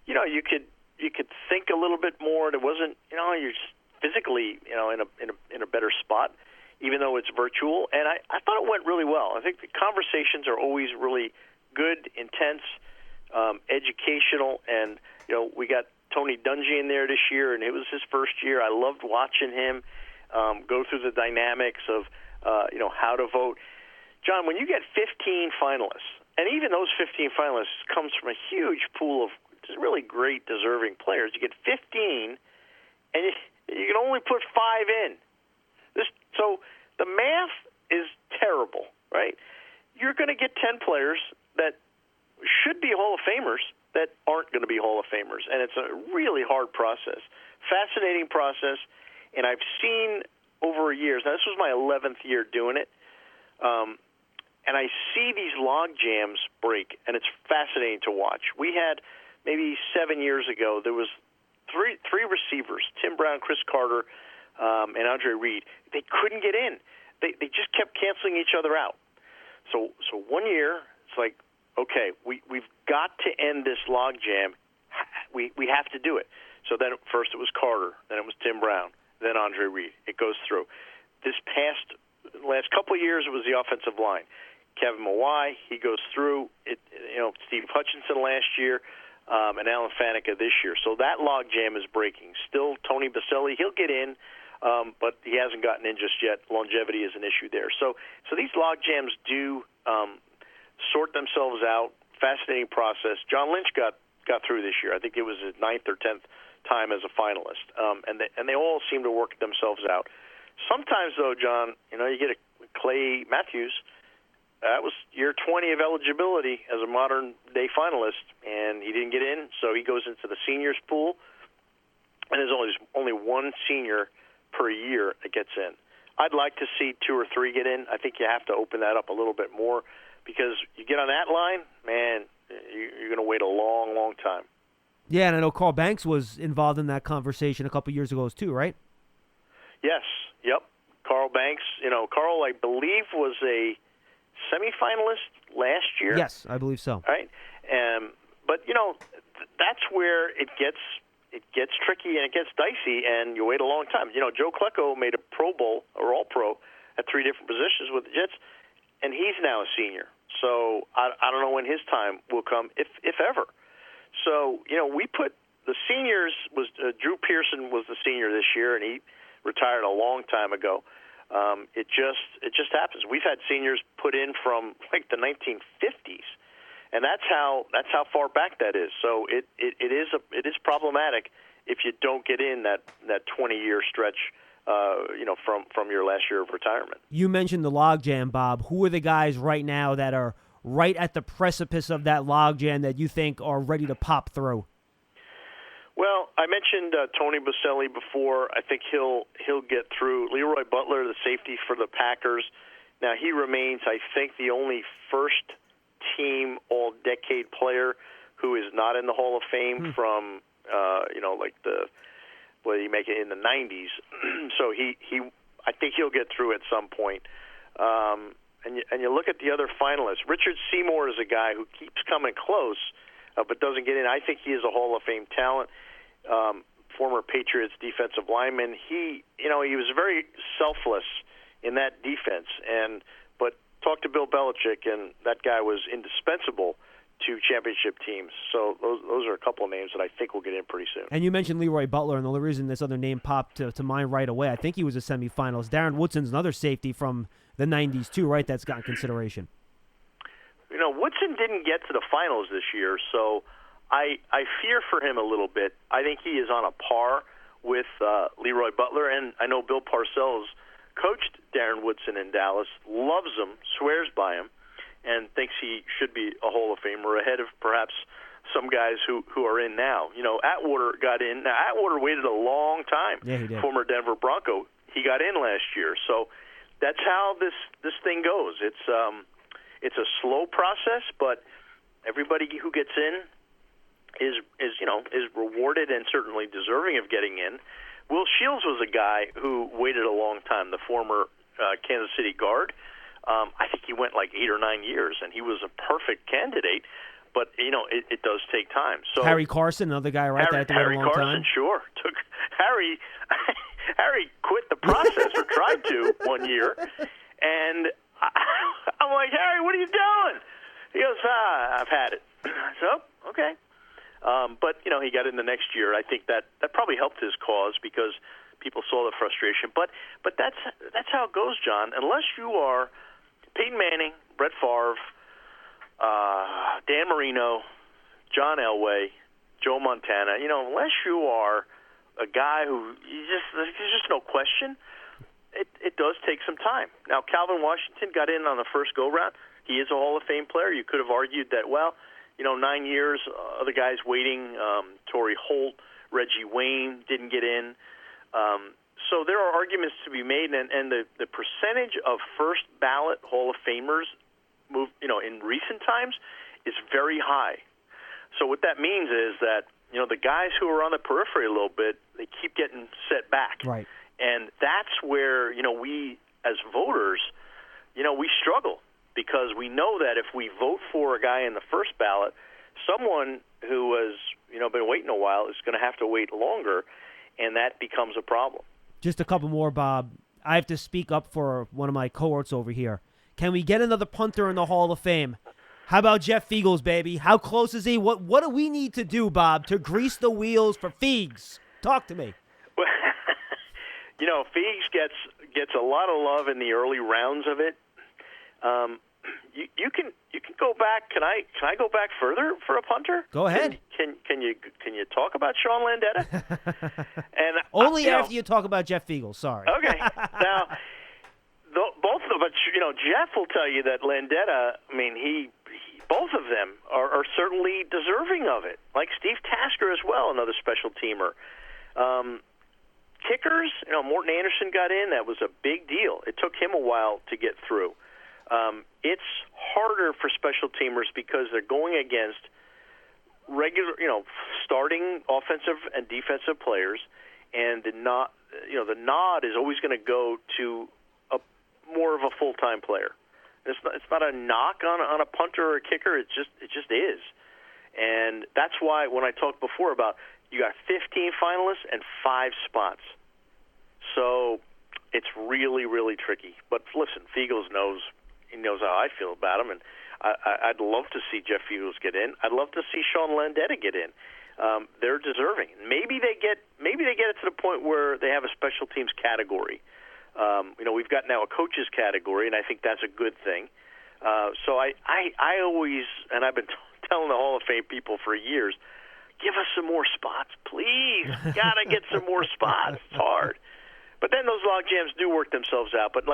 you could think a little bit more. It wasn't, you're physically, in a better spot, even though it's virtual. And I thought it went really well. I think the conversations are always really good, intense, educational, and we got Tony Dungy in there this year, and it was his first year. I loved watching him go through the dynamics of how to vote. John, when you get 15 finalists, and even those 15 finalists comes from a huge pool of really great, deserving players. You get 15, and you can only put 5 in. So the math is terrible, right? You're going to get 10 players that should be Hall of Famers that aren't going to be Hall of Famers, and it's a really hard process, fascinating process, and I've seen over years. Now, this was my 11th year doing it, and I see these log jams break, and it's fascinating to watch. We had maybe 7 years ago, there was three receivers, Tim Brown, Chris Carter, and Andre Reed. They couldn't get in. They just kept canceling each other out. So 1 year, it's like, okay, we've got to end this log jam. We have to do it. So then first it was Carter, then it was Tim Brown, then Andre Reed. It goes through. Last couple of years, it was the offensive line. Kevin Mawai, he goes through it. Steve Hutchinson last year, and Alan Faneca this year. So that logjam is breaking. Still, Tony Baselli, he'll get in, but he hasn't gotten in just yet. Longevity is an issue there. So these logjams do sort themselves out. Fascinating process. John Lynch got through this year. I think it was his 9th or 10th time as a finalist, and they all seem to work themselves out. Sometimes, though, John, you get a Clay Matthews. That was year 20 of eligibility as a modern-day finalist, and he didn't get in, so he goes into the seniors pool, and there's only one senior per year that gets in. I'd like to see 2 or 3 get in. I think you have to open that up a little bit more because you get on that line, man, you're going to wait a long, long time. Yeah, and I know Carl Banks was involved in that conversation a couple years ago too, right? Yes, yep. Carl Banks, Carl, I believe, was a semifinalist last year. Yes, I believe so. Right, but that's where it gets tricky and it gets dicey, and you wait a long time. Joe Klecko made a Pro Bowl or All-Pro at 3 different positions with the Jets, and he's now a senior. So I don't know when his time will come, if ever. So we put the seniors Drew Pearson was the senior this year, and he retired a long time ago. It just happens. We've had seniors put in from like the 1950s, and that's how far back that is. So it is problematic if you don't get in that 20-year stretch, from your last year of retirement. You mentioned the logjam, Bob. Who are the guys right now that are right at the precipice of that logjam that you think are ready to pop through? Well, I mentioned Tony Baselli before. I think he'll get through. Leroy Butler, the safety for the Packers. Now, he remains, I think, the only first-team all-decade player who is not in the Hall of Fame from, you make it in the 90s. So I think he'll get through at some point. And you look at the other finalists. Richard Seymour is a guy who keeps coming close, but doesn't get in. I think he is a Hall of Fame talent. Former Patriots defensive lineman. He was very selfless in that defense. But talk to Bill Belichick, and that guy was indispensable to championship teams. So those are a couple of names that I think will get in pretty soon. And you mentioned Leroy Butler, and the only reason this other name popped to mind right away, I think he was a semifinalist. Darren Woodson's another safety from the 90s too, right? That's gotten consideration. Woodson didn't get to the finals this year, so I fear for him a little bit. I think he is on a par with Leroy Butler, and I know Bill Parcells coached Darren Woodson in Dallas, loves him, swears by him, and thinks he should be a Hall of Famer ahead of perhaps some guys who are in now. Atwater got in. Now, Atwater waited a long time. Yeah, he did. Former Denver Bronco. He got in last year. So that's how this thing goes. It's a slow process, but everybody who gets in is rewarded and certainly deserving of getting in. Will Shields was a guy who waited a long time, the former Kansas City guard. I think he went like 8 or 9 years, and he was a perfect candidate. But it does take time. So Harry Carson, another guy, right? That had to wait a long Carson, time. sure. Took Harry quit the process or tried to one year, and I'm like, Harry, what are you doing? He goes, I've had it. So okay, but he got in the next year. I think that probably helped his cause because people saw the frustration. But that's how it goes, John. Unless you are Peyton Manning, Brett Favre, Dan Marino, John Elway, Joe Montana, unless you are a guy who there's just no question, it does take some time. Now, Calvin Washington got in on the first go-round. He is a Hall of Fame player. You could have argued that, 9 years, other guys waiting, Torrey Holt, Reggie Wayne didn't get in. So there are arguments to be made, and the percentage of first ballot Hall of Famers in recent times is very high. So what that means is that the guys who are on the periphery a little bit, they keep getting set back. Right. And that's where we as voters, we struggle because we know that if we vote for a guy in the first ballot, someone who has been waiting a while is going to have to wait longer, and that becomes a problem. Just a couple more, Bob. I have to speak up for one of my cohorts over here. Can we get another punter in the Hall of Fame? How about Jeff Fiegels, baby? How close is he? What do we need to do, Bob, to grease the wheels for Fiegs? Talk to me. Well, Fiegs gets a lot of love in the early rounds of it. You can go back. Can I go back further for a punter? Go ahead. Can you talk about Sean Landeta? And only after you talk about Jeff Fiegels. Sorry. Okay. Now, both of them, but Jeff will tell you that Landeta. I mean, both of them are certainly deserving of it. Like Steve Tasker as well, another special teamer. Kickers, Morton Anderson got in. That was a big deal. It took him a while to get through. It's harder for special teamers because they're going against regular, starting offensive and defensive players, and the nod is always going to go to more of a full-time player. It's not a knock on a punter or a kicker. It just is, and that's why when I talked before about you got 15 finalists and 5 spots, so it's really, really tricky. But listen, Fiegels knows. He knows how I feel about him, and I'd love to see Jeff Fiegels get in. I'd love to see Sean Landeta get in. They're deserving. Maybe they get it to the point where they have a special teams category. We've got now a coaches category, and I think that's a good thing. So I always, and I've been telling the Hall of Fame people for years, give us some more spots, please. Gotta get some more spots. It's hard. But then those log jams do work themselves out. But,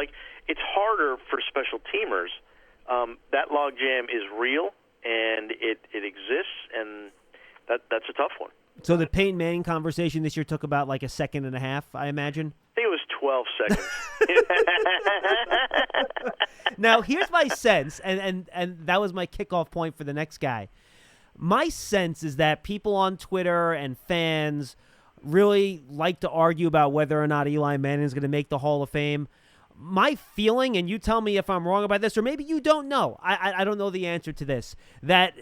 it's harder for special teamers. That log jam is real, and it exists, and that's a tough one. So the Peyton Manning conversation this year took about a second and a half, I imagine? I think it was 12 seconds. Now, here's my sense, and that was my kickoff point for the next guy. My sense is that people on Twitter and fans really like to argue about whether or not Eli Manning is going to make the Hall of Fame. My feeling, and you tell me if I'm wrong about this, or maybe you don't know. I don't know the answer to this. That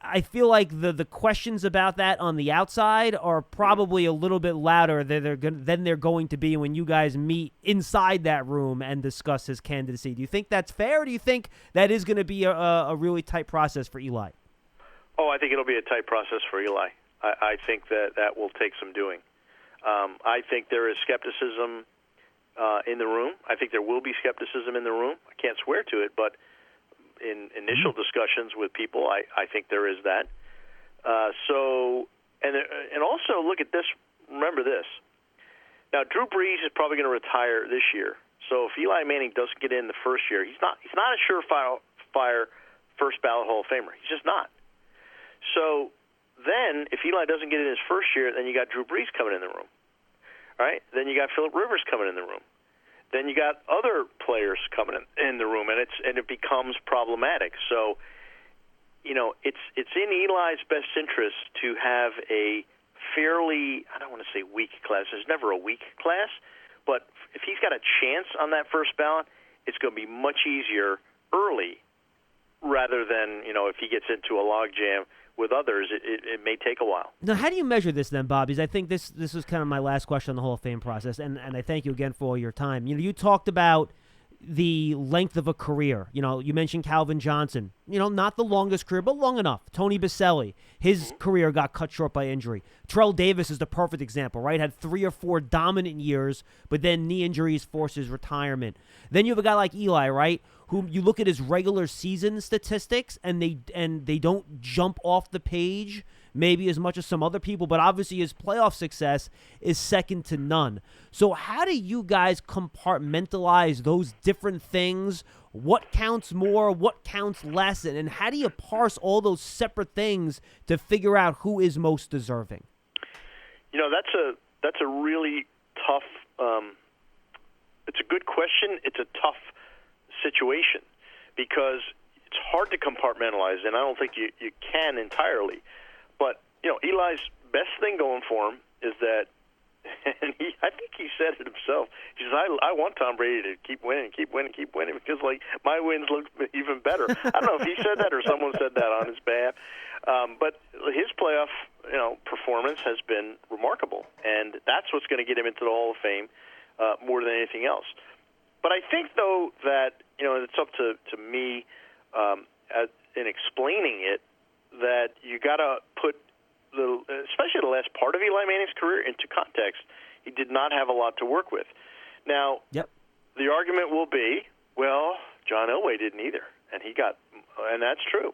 I feel like the questions about that on the outside are probably a little bit louder than they're going to be when you guys meet inside that room and discuss his candidacy. Do you think that's fair, or do you think that is going to be a really tight process for Eli? Oh, I think it'll be a tight process for Eli. I think that will take some doing. I think there is skepticism in the room. I think there will be skepticism in the room. I can't swear to it, but in initial discussions with people, I think there is that. And also look at this. Remember this. Now, Drew Brees is probably going to retire this year. So if Eli Manning doesn't get in the first year, he's not a surefire first ballot Hall of Famer. He's just not. So then, if Eli doesn't get in his first year, then you got Drew Brees coming in the room, right? Then you got Phillip Rivers coming in the room. Then you got other players coming in the room, and it becomes problematic. So, it's in Eli's best interest to have a fairly, I don't want to say weak class. There's never a weak class, but if he's got a chance on that first ballot, it's going to be much easier early rather than, if he gets into a logjam with others, it may take a while. Now, how do you measure this then, Bob? Because I think this was kind of my last question on the Hall of Fame process, and I thank you again for all your time. You talked about the length of a career. You mentioned Calvin Johnson. Not the longest career, but long enough. Tony Baselli, his career got cut short by injury. Terrell Davis is the perfect example, right? Had 3 or 4 dominant years, but then knee injuries forced his retirement. Then you have a guy like Eli, right, whom you look at his regular season statistics, and they don't jump off the page maybe as much as some other people, but obviously his playoff success is second to none. So how do you guys compartmentalize those different things? What counts more? What counts less? And how do you parse all those separate things to figure out who is most deserving? That's a really tough. It's a good question. It's a tough situation because it's hard to compartmentalize, and I don't think you can entirely. But Eli's best thing going for him is that, and I think he said it himself. He says, "I want Tom Brady to keep winning because my wins look even better." I don't know if he said that or someone said that on his behalf. But his playoff performance has been remarkable, and that's what's going to get him into the Hall of Fame more than anything else. But I think, though, that it's up to me in explaining it that you got to put especially the last part of Eli Manning's career into context. He did not have a lot to work with. Now, the argument will be, well, John Elway didn't either, and that's true.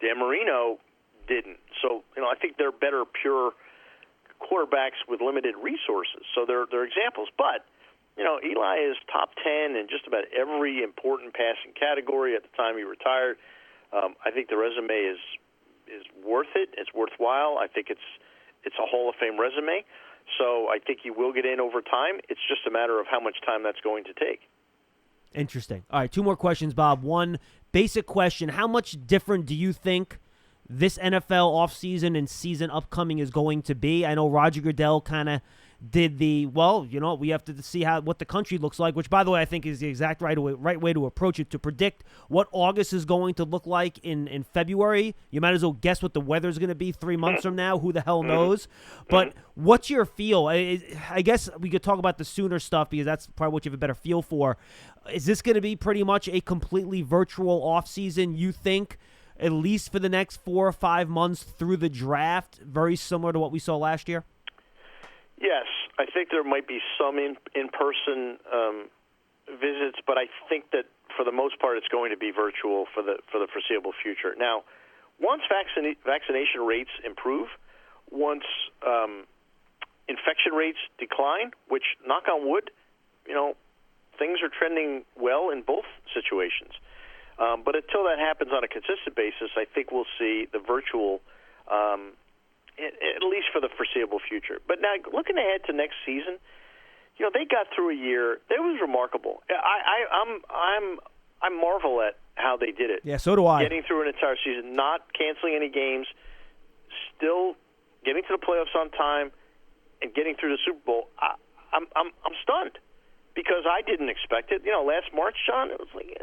Dan Marino didn't. So, I think they're better pure quarterbacks with limited resources. So they're examples. But, Eli is top 10 in just about every important passing category at the time he retired. I think the resume is worth it. It's worthwhile. I think it's a Hall of Fame resume. So I think he will get in over time. It's just a matter of how much time that's going to take. Interesting. All right, 2 more questions, Bob. One basic question. How much different do you think this NFL offseason and season upcoming is going to be? I know Roger Goodell kind of did we have to see what the country looks like, which, by the way, I think is the exact right way to approach it. To predict what August is going to look like in February, you might as well guess what the weather's going to be 3 months from now. Who the hell knows? But what's your feel? I guess we could talk about the Sooner stuff because that's probably what you have a better feel for. Is this going to be pretty much a completely virtual offseason, you think, at least for the next 4 or 5 months through the draft, very similar to what we saw last year? Yes, I think there might be some in-person visits, but I think that for the most part it's going to be virtual for the foreseeable future. Now, once vaccination rates improve, once infection rates decline, which, knock on wood, things are trending well in both situations. But until that happens on a consistent basis, I think we'll see the virtual at least for the foreseeable future. But now, looking ahead to next season, they got through a year. It was remarkable. I marvel at how they did it. Yeah, so do I. Getting through an entire season, not canceling any games, still getting to the playoffs on time, and getting through the Super Bowl. I'm stunned because I didn't expect it. Last March, John, it was like,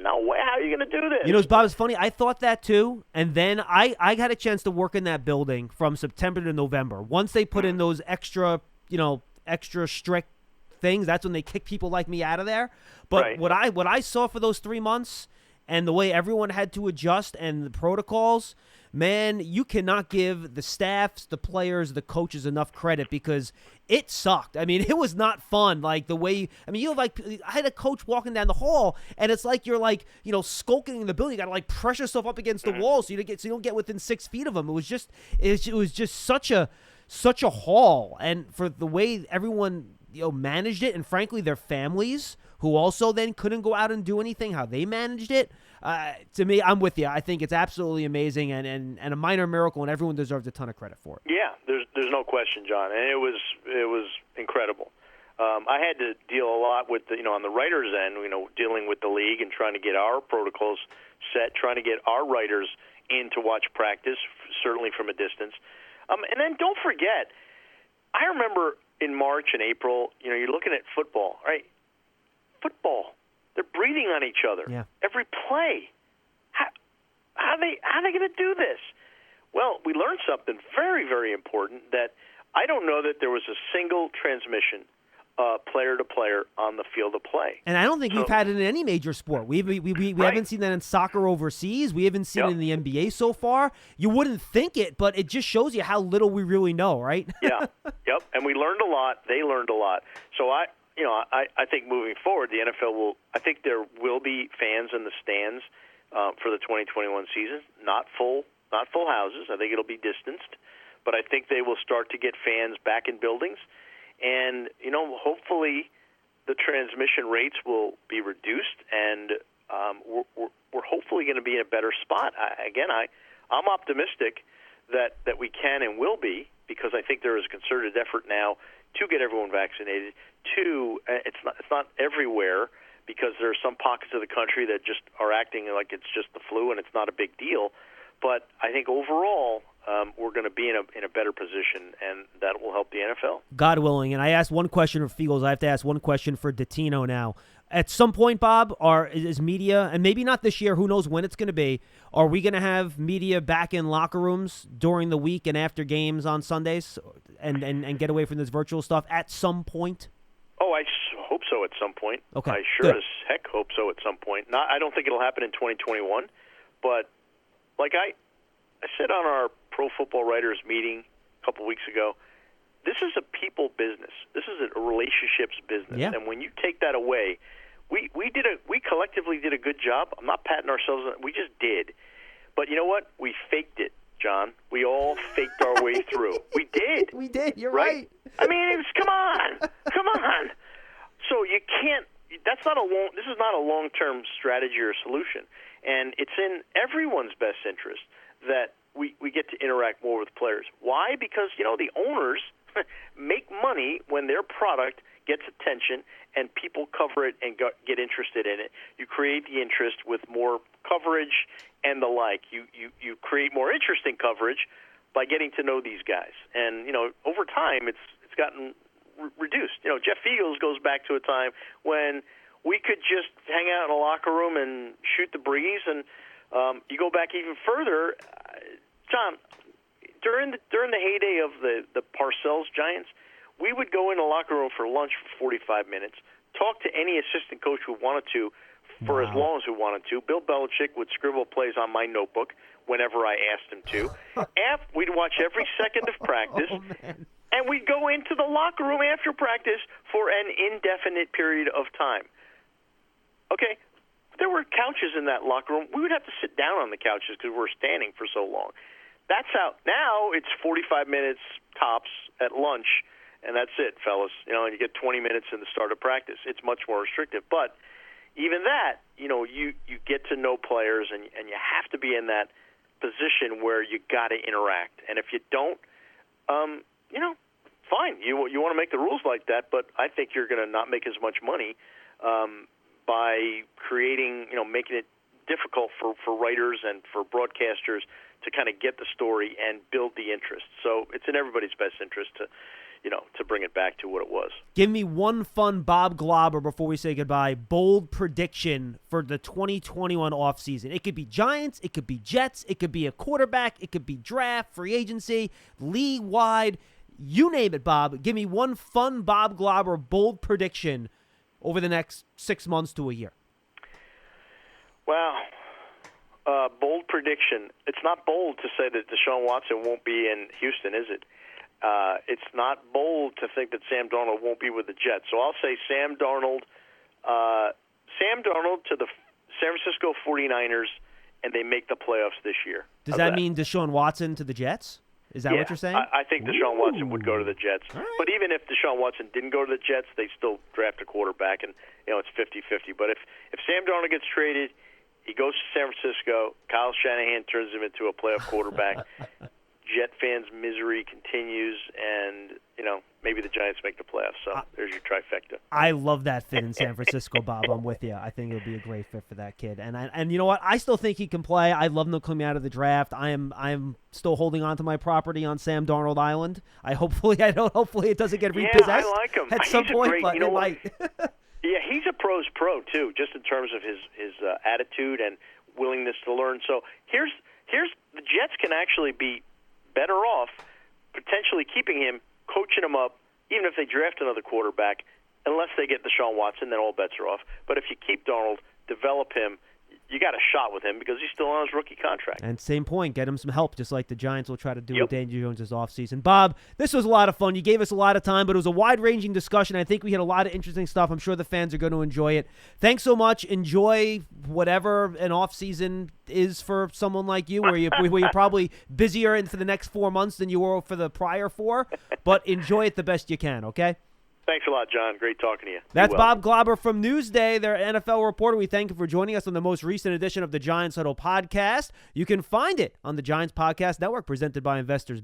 no way. How are you going to do this? Bob, it's funny. I thought that too, and then I had a chance to work in that building from September to November. Once they put in those extra strict things, that's when they kick people like me out of there. But what I saw for those 3 months and the way everyone had to adjust and the protocols, man, you cannot give the staffs, the players, the coaches enough credit because it sucked. I mean, it was not fun. Like the way, I had a coach walking down the hall, and it's like you're skulking in the building. You got to press yourself up against the wall so you don't get within 6 feet of them. It was just such a haul, and for the way everyone managed it, and frankly, their families who also then couldn't go out and do anything, how they managed it. To me, I'm with you. I think it's absolutely amazing and a minor miracle, and everyone deserves a ton of credit for it. Yeah, there's no question, John, and it was incredible. I had to deal a lot with on the writers' end, dealing with the league and trying to get our protocols set, trying to get our writers in to watch practice, certainly from a distance. And then don't forget, I remember in March and April, you're looking at football, right? Football. They're breathing on each other. Yeah. Every play. How are they going to do this? Well, we learned something very, very important, that I don't know that there was a single transmission player to player on the field of play. And I don't think we've had it in any major sport. We haven't seen that in soccer overseas. We haven't seen it in the NBA so far. You wouldn't think it, but it just shows you how little we really know, right? Yeah. Yep. And we learned a lot. They learned a lot. So I think moving forward, the NFL I think there will be fans in the stands for the 2021 season. Not full houses. I think it'll be distanced, but I think they will start to get fans back in buildings. And, hopefully the transmission rates will be reduced, and we're hopefully going to be in a better spot. I'm optimistic that we can and will be, because I think there is a concerted effort now to get everyone vaccinated. It's not everywhere, because there are some pockets of the country that just are acting like it's just the flu and it's not a big deal. But I think overall, we're going to be in a better position, and that will help the NFL. God willing. And I asked one question for Fiegels. I have to ask one question for Dottino now. At some point, Bob, is media, and maybe not this year, who knows when it's going to be, are we going to have media back in locker rooms during the week and after games on Sundays and get away from this virtual stuff at some point? Oh, Oh, I hope so at some point. Okay, I sure good. as heck hope so at some point. I don't think it'll happen in 2021, but like I said on our Pro Football Writers meeting a couple weeks ago, this is a people business. This is a relationships business, Yeah. and when you take that away, we collectively did a good job. I'm not patting ourselves on. We just did, but you know what? We faked it, John. We all faked our way through. We did. We did. You're Right? right. I mean, come on. So you can't. That's not a long. This is not a long-term strategy or solution, and it's in everyone's best interest that we get to interact more with players. Why? Because the owners make money when their product gets attention and people cover it and get interested in it. You create the interest with more coverage and the like. You create more interesting coverage by getting to know these guys. And over time, it's gotten reduced. Jeff Eagles goes back to a time when we could just hang out in a locker room and shoot the breeze. And you go back even further, John. During the heyday of the Parcells Giants, we would go in the locker room for lunch for 45 minutes, talk to any assistant coach who wanted to for as long as we wanted to. Bill Belichick would scribble plays on my notebook whenever I asked him to. We'd watch every second of practice, and we'd go into the locker room after practice for an indefinite period of time. Okay, there were couches in that locker room. We would have to sit down on the couches because we were standing for so long. That's how. Now it's 45 minutes tops at lunch, and that's it, fellas. And you get 20 minutes in the start of practice. It's much more restrictive. But even that, you get to know players, and you have to be in that position where you got to interact. And if you don't, fine. You want to make the rules like that, but I think you're going to not make as much money by creating, making it difficult for writers and for broadcasters to kind of get the story and build the interest. So it's in everybody's best interest to bring it back to what it was. Give me one fun Bob Glauber before we say goodbye. Bold prediction for the 2021 offseason. It could be Giants. It could be Jets. It could be a quarterback. It could be draft, free agency, league-wide. You name it, Bob. Give me one fun Bob Glauber bold prediction over the next 6 months to a year. Wow. Bold prediction. It's not bold to say that Deshaun Watson won't be in Houston, is it? It's not bold to think that Sam Darnold won't be with the Jets. So I'll say Sam Darnold to the San Francisco 49ers, and they make the playoffs this year. Does that mean Deshaun Watson to the Jets? Is that what you're saying? I think Deshaun Watson would go to the Jets. All right. But even if Deshaun Watson didn't go to the Jets, they still draft a quarterback, and it's 50-50. But if Sam Darnold gets traded, he goes to San Francisco, Kyle Shanahan turns him into a playoff quarterback, Jet fans' misery continues, and maybe the Giants make the playoffs. So there's your trifecta. I love that fit in San Francisco, Bob. I'm with you. I think it would be a great fit for that kid. And you know what? I still think he can play. I love him coming out of the draft. I'm still holding on to my property on Sam Darnold Island. Hopefully it doesn't get repossessed. I like him. At some point, but it might. Yeah, he's a pro's pro too, just in terms of his attitude and willingness to learn. So here's the Jets can actually be better off potentially keeping him, coaching him up, even if they draft another quarterback, unless they get Deshaun Watson, then all bets are off. But if you keep Darnold, develop him, you got a shot with him because he's still on his rookie contract. And same point, get him some help, just like the Giants will try to do with Daniel Jones this offseason. Bob, this was a lot of fun. You gave us a lot of time, but it was a wide-ranging discussion. I think we had a lot of interesting stuff. I'm sure the fans are going to enjoy it. Thanks so much. Enjoy whatever an offseason is for someone like you, where you're probably busier for the next 4 months than you were for the prior 4, but enjoy it the best you can, okay? Thanks a lot, John. Great talking to you. That's Bob Glauber from Newsday, their NFL reporter. We thank you for joining us on the most recent edition of the Giants Huddle podcast. You can find it on the Giants Podcast Network, presented by Investors